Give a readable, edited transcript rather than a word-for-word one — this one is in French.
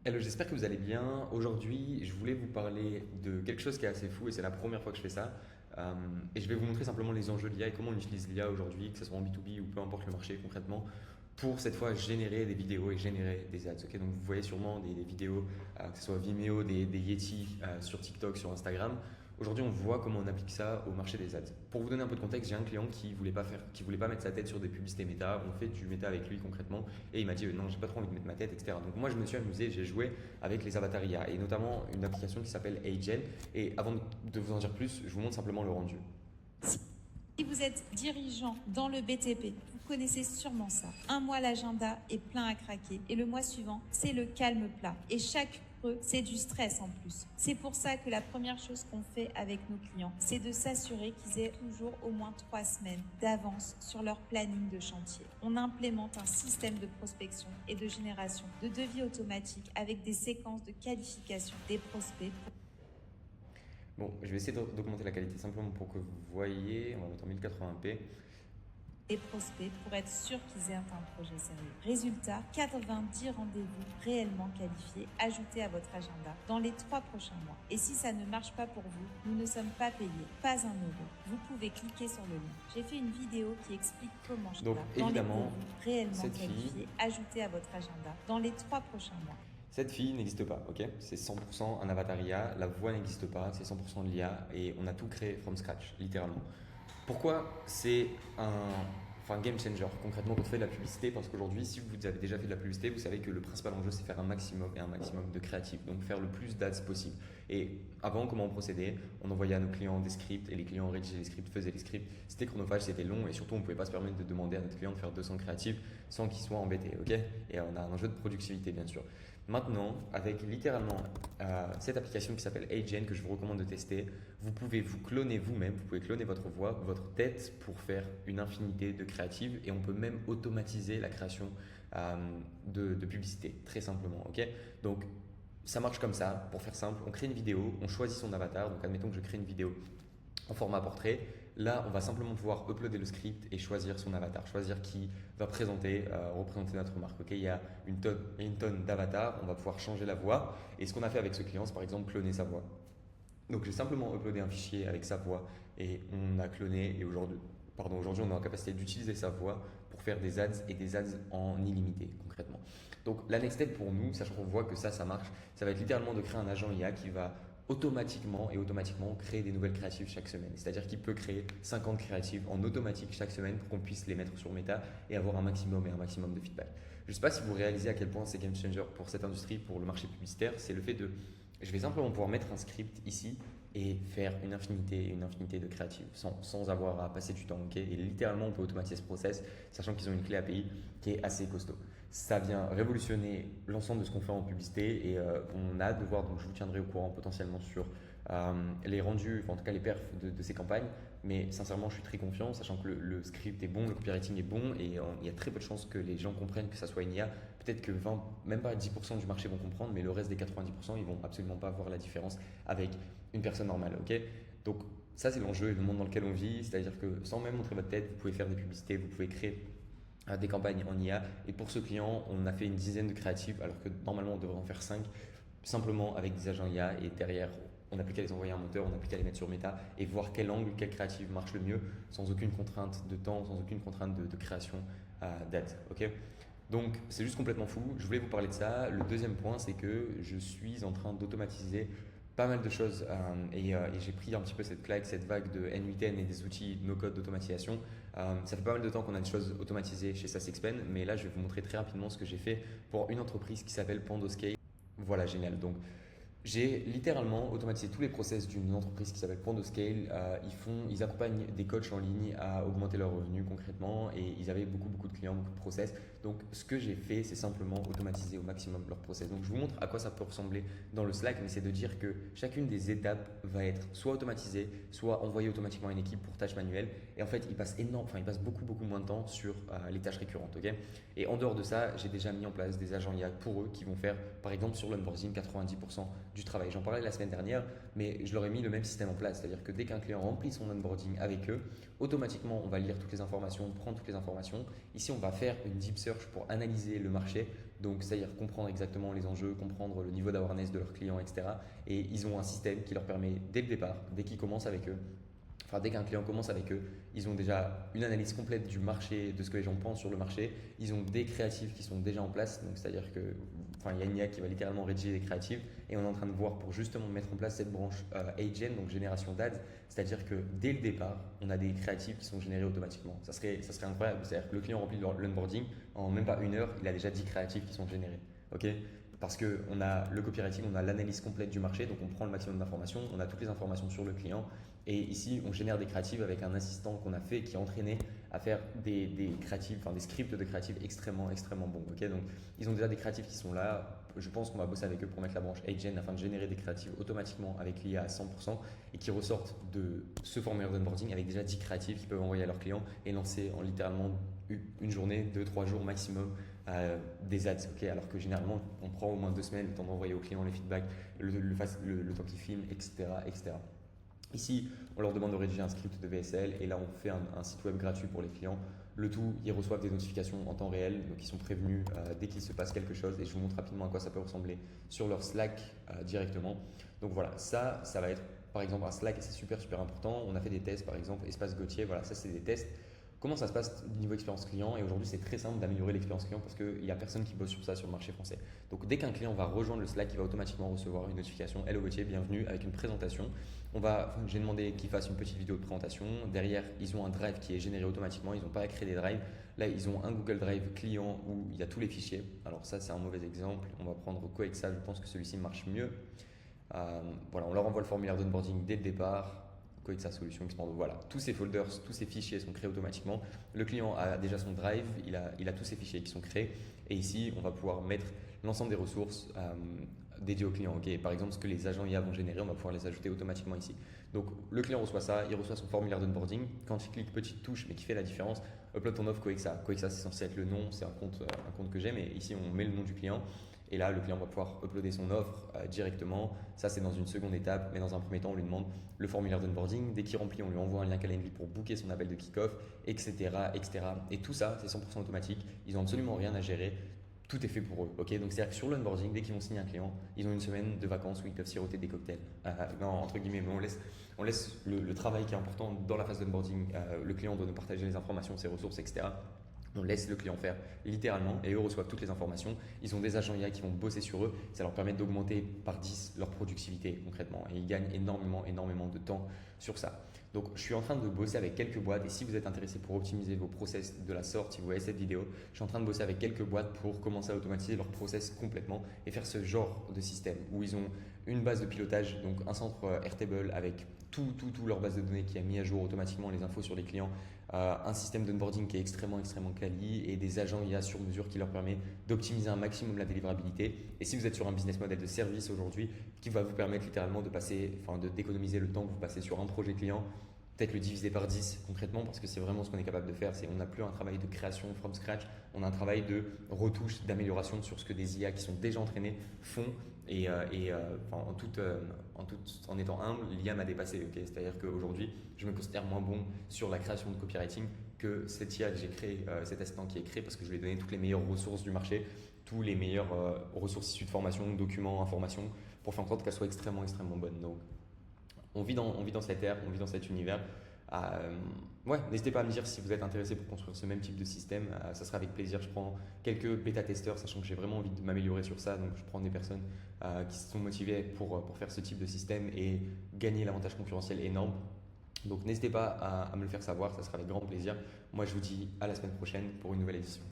Hello, j'espère que vous allez bien. Aujourd'hui, je voulais vous parler de quelque chose qui est assez fou et c'est la première fois que je fais ça. Euh, et je vais vous montrer simplement les enjeux de l'IA et comment on utilise l'IA aujourd'hui, que ce soit en B2B ou peu importe le marché concrètement, pour cette fois générer des vidéos et générer des ads. Ok, donc vous voyez sûrement des vidéos, que ce soit Vimeo, des Yeti sur TikTok, sur Instagram. Aujourd'hui, on voit comment on applique ça au marché des ads. Pour vous donner un peu de contexte, j'ai un client qui voulait pas mettre sa tête sur des publicités méta. On fait du méta avec lui concrètement et il m'a dit non, j'ai pas trop envie de mettre ma tête, etc. Donc moi, je me suis amusé, j'ai joué avec les avatars IA et notamment une application qui s'appelle Agen. Et avant de vous en dire plus, je vous montre simplement le rendu. Si vous êtes dirigeant dans le BTP, vous connaissez sûrement ça. Un mois, l'agenda est plein à craquer et le mois suivant, c'est le calme plat. Et chaque creux, c'est du stress en plus. C'est pour ça que la première chose qu'on fait avec nos clients, c'est de s'assurer qu'ils aient toujours au moins 3 semaines d'avance sur leur planning de chantier. On implémente un système de prospection et de génération de devis automatiques avec des séquences de qualification des prospects. Bon, je vais essayer d'augmenter la qualité simplement pour que vous voyez. On va mettre en 1080p. Des prospects pour être sûr qu'ils aient un projet sérieux. Résultat, 90 rendez-vous réellement qualifiés ajoutés à votre agenda dans les 3 prochains mois. Et si ça ne marche pas pour vous, nous ne sommes pas payés, pas un euro. Vous pouvez cliquer sur le lien. J'ai fait une vidéo qui explique comment Donc dans évidemment, les réellement cette qualifiés ajoutés à votre agenda dans les 3 prochains mois. cette fille n'existe pas, ok? C'est 100% un avatar IA, la voix n'existe pas, c'est 100% de l'IA et on a tout créé from scratch, littéralement. Pourquoi c'est un game changer concrètement quand on fait de la publicité? Parce qu'aujourd'hui, si vous avez déjà fait de la publicité, vous savez que le principal enjeu c'est faire un maximum et un maximum de créatifs, donc faire le plus d'ads possible. Et avant, comment on procédait? On envoyait à nos clients des scripts et les clients rédigeaient les scripts, faisaient les scripts. C'était chronophage, c'était long et surtout on ne pouvait pas se permettre de demander à notre client de faire 200 créatifs sans qu'il soit embêté, ok? Et on a un enjeu de productivité bien sûr. Maintenant, avec littéralement cette application qui s'appelle Agen que je vous recommande de tester, vous pouvez vous cloner vous-même, vous pouvez cloner votre voix, votre tête pour faire une infinité de créatives et on peut même automatiser la création de publicité, très simplement. Ok, donc, ça marche comme ça, pour faire simple, on crée une vidéo, on choisit son avatar, donc admettons que je crée une vidéo en format portrait. Là, on va simplement pouvoir uploader le script et choisir son avatar, choisir qui va représenter notre marque. Ok, il y a une tonne d'avatars, on va pouvoir changer la voix. Et ce qu'on a fait avec ce client, c'est par exemple cloner sa voix. Donc j'ai simplement uploadé un fichier avec sa voix et on a cloné et aujourd'hui on est en capacité d'utiliser sa voix pour faire des ads et des ads en illimité concrètement. Donc la next step pour nous, sachant qu'on voit que ça marche, ça va être littéralement de créer un agent IA qui va automatiquement créer des nouvelles créatives chaque semaine. C'est-à-dire qu'il peut créer 50 créatives en automatique chaque semaine pour qu'on puisse les mettre sur Meta et avoir un maximum de feedback. Je ne sais pas si vous réalisez à quel point c'est game changer pour cette industrie, pour le marché publicitaire, c'est le fait de je vais simplement pouvoir mettre un script ici et faire une infinité de créatives sans avoir à passer du temps. Okay, et littéralement, on peut automatiser ce process, sachant qu'ils ont une clé API qui est assez costaud. Ça vient révolutionner l'ensemble de ce qu'on fait en publicité et on a hâte de voir, donc je vous tiendrai au courant potentiellement sur les rendus, enfin, en tout cas les perfs de ces campagnes. Mais sincèrement, je suis très confiant, sachant que le script est bon, le copywriting est bon et il y a très peu de chances que les gens comprennent que ça soit une IA. Peut-être que 20, même pas 10% du marché vont comprendre, mais le reste des 90%, ils vont absolument pas voir la différence avec une personne normale. Ok, donc ça, c'est l'enjeu et le monde dans lequel on vit. C'est-à-dire que sans même montrer votre tête, vous pouvez faire des publicités, vous pouvez créer des campagnes en IA. Et pour ce client, on a fait une dizaine de créatifs, alors que normalement, on devrait en faire 5, simplement avec des agents IA. Et derrière, on n'a plus qu'à les envoyer à un moteur, on n'a plus qu'à les mettre sur Meta et voir quel angle, quelle créative marche le mieux, sans aucune contrainte de temps, sans aucune contrainte de création d'ads. Ok, donc c'est juste complètement fou. Je voulais vous parler de ça. Le deuxième point, c'est que je suis en train d'automatiser pas mal de choses et j'ai pris un petit peu cette claque, cette vague de N8N et des outils no-code d'automatisation. Ça fait pas mal de temps qu'on a des choses automatisées chez SaaSexpen, mais là je vais vous montrer très rapidement ce que j'ai fait pour une entreprise qui s'appelle Pandoscale. Voilà, génial. Donc j'ai littéralement automatisé tous les process d'une entreprise qui s'appelle Pandoscale. Ils accompagnent des coachs en ligne à augmenter leurs revenus concrètement et ils avaient beaucoup de clients, beaucoup de process. Donc ce que j'ai fait, c'est simplement automatiser au maximum leurs process. Donc je vous montre à quoi ça peut ressembler dans le Slack, mais c'est de dire que chacune des étapes va être soit automatisée, soit envoyée automatiquement à une équipe pour tâches manuelles. Et en fait, ils passent beaucoup moins de temps sur les tâches récurrentes. Okay, et en dehors de ça, j'ai déjà mis en place des agents IA pour eux qui vont faire, par exemple, sur l'onboarding, 90% du travail. J'en parlais la semaine dernière, mais je leur ai mis le même système en place. C'est-à-dire que dès qu'un client remplit son onboarding avec eux, automatiquement, on va lire toutes les informations, prendre toutes les informations. Ici, on va faire une deep search research pour analyser le marché. Donc, c'est-à-dire comprendre exactement les enjeux, comprendre le niveau d'awareness de leurs clients, etc. Et ils ont un système qui leur permet, dès le départ, dès qu'ils commencent avec eux, enfin dès qu'un client commence avec eux, ils ont déjà une analyse complète du marché, de ce que les gens pensent sur le marché. Ils ont des créatifs qui sont déjà en place. Donc, c'est-à-dire que, enfin, il y a une IA qui va littéralement rédiger des créatifs et on est en train de voir pour justement mettre en place cette branche Agent, donc génération d'ads. C'est-à-dire que dès le départ, on a des créatifs qui sont générés automatiquement. Ça serait incroyable. C'est-à-dire que le client remplit l'onboarding, en même pas une heure, il a déjà 10 créatifs qui sont générés. Ok, parce qu'on a le copywriting, on a l'analyse complète du marché, donc on prend le maximum d'informations, on a toutes les informations sur le client. Et ici, on génère des créatives avec un assistant qu'on a fait qui est entraîné à faire des créatives, enfin des scripts de créatives extrêmement bons. Okay, donc, ils ont déjà des créatifs qui sont là. Je pense qu'on va bosser avec eux pour mettre la branche Agent afin de générer des créatives automatiquement avec l'IA à 100% et qui ressortent de ce formulaire d'onboarding avec déjà 10 créatifs qu'ils peuvent envoyer à leurs clients et lancer en littéralement une journée, 2-3 jours maximum des ads. Okay, alors que généralement, on prend au moins 2 semaines le temps d'envoyer aux clients les feedbacks, le temps qu'ils filment, etc. Ici, on leur demande de rédiger un script de VSL et là, on fait un site web gratuit pour les clients. Le tout, ils reçoivent des notifications en temps réel, donc ils sont prévenus dès qu'il se passe quelque chose et je vous montre rapidement à quoi ça peut ressembler sur leur Slack directement. Donc voilà, ça va être par exemple un Slack et c'est super important. On a fait des tests par exemple, Espace Gauthier, voilà, ça c'est des tests. Comment ça se passe niveau expérience client? Et aujourd'hui, c'est très simple d'améliorer l'expérience client parce qu'il n'y a personne qui bosse sur ça sur le marché français. Donc, dès qu'un client va rejoindre le Slack, il va automatiquement recevoir une notification Hello Gauthier, bienvenue avec une présentation. J'ai demandé qu'ils fassent une petite vidéo de présentation. Derrière, ils ont un drive qui est généré automatiquement. Ils n'ont pas à créer des drives. Là, ils ont un Google Drive client où il y a tous les fichiers. Alors, ça, c'est un mauvais exemple. On va prendre Coexa. Je pense que celui-ci marche mieux. Voilà, on leur envoie le formulaire d'onboarding dès le départ. Coexa Solution Expand. Voilà, tous ces folders, tous ces fichiers sont créés automatiquement. Le client a déjà son drive, il a tous ces fichiers qui sont créés. Et ici, on va pouvoir mettre l'ensemble des ressources dédiées au client. Okay, par exemple, ce que les agents IA vont générer, on va pouvoir les ajouter automatiquement ici. Donc, le client reçoit ça, il reçoit son formulaire d'onboarding. Quand il clique petite touche, mais qui fait la différence, upload ton offre Coexa. Coexa, c'est censé être le nom, c'est un compte que j'ai, mais ici, on met le nom du client. Et là, le client va pouvoir uploader son offre directement. Ça, c'est dans une seconde étape. Mais dans un premier temps, on lui demande le formulaire d'onboarding. Dès qu'il remplit, on lui envoie un lien Calendly pour booker son appel de kick-off, etc. Et tout ça, c'est 100% automatique. Ils n'ont absolument rien à gérer. Tout est fait pour eux. Okay, donc, c'est-à-dire que sur l'onboarding, dès qu'ils vont signer un client, ils ont une semaine de vacances où ils peuvent siroter des cocktails. Non, entre guillemets, mais on laisse le travail qui est important dans la phase d'onboarding. Le client doit nous partager les informations, ses ressources, etc. On laisse le client faire littéralement et eux reçoivent toutes les informations. Ils ont des agents IA qui vont bosser sur eux. Ça leur permet d'augmenter par 10 leur productivité concrètement. Et ils gagnent énormément de temps sur ça. Donc, je suis en train de bosser avec quelques boîtes et si vous êtes intéressé pour optimiser vos process de la sorte, si vous voyez cette vidéo, je suis en train de bosser avec quelques boîtes pour commencer à automatiser leur process complètement et faire ce genre de système où ils ont une base de pilotage, donc un centre Airtable avec tout leur base de données qui a mis à jour automatiquement les infos sur les clients, un système d'onboarding qui est extrêmement quali et des agents IA sur mesure qui leur permet d'optimiser un maximum la délivrabilité. Et si vous êtes sur un business model de service aujourd'hui qui va vous permettre littéralement d'économiser le temps que vous passez sur un projet client, peut-être le diviser par 10 concrètement parce que c'est vraiment ce qu'on est capable de faire. On n'a plus un travail de création from scratch, on a un travail de retouche, d'amélioration sur ce que des IA qui sont déjà entraînés font. En étant humble, l'IA m'a dépassé. Okay, c'est-à-dire qu'aujourd'hui, je me considère moins bon sur la création de copywriting que cette IA que j'ai créé, cet assistant qui est créé parce que je lui ai donné toutes les meilleures ressources du marché, tous les meilleures ressources issues de formation, documents, informations, pour faire en sorte qu'elle soit extrêmement bonne. Donc, on vit dans cette ère, on vit dans cet univers. N'hésitez pas à me dire si vous êtes intéressé pour construire ce même type de système. Ça sera avec plaisir. Je prends quelques bêta-testeurs, sachant que j'ai vraiment envie de m'améliorer sur ça. Donc, je prends des personnes qui sont motivées pour faire ce type de système et gagner l'avantage concurrentiel énorme. Donc, n'hésitez pas à me le faire savoir. Ça sera avec grand plaisir. Moi, je vous dis à la semaine prochaine pour une nouvelle édition.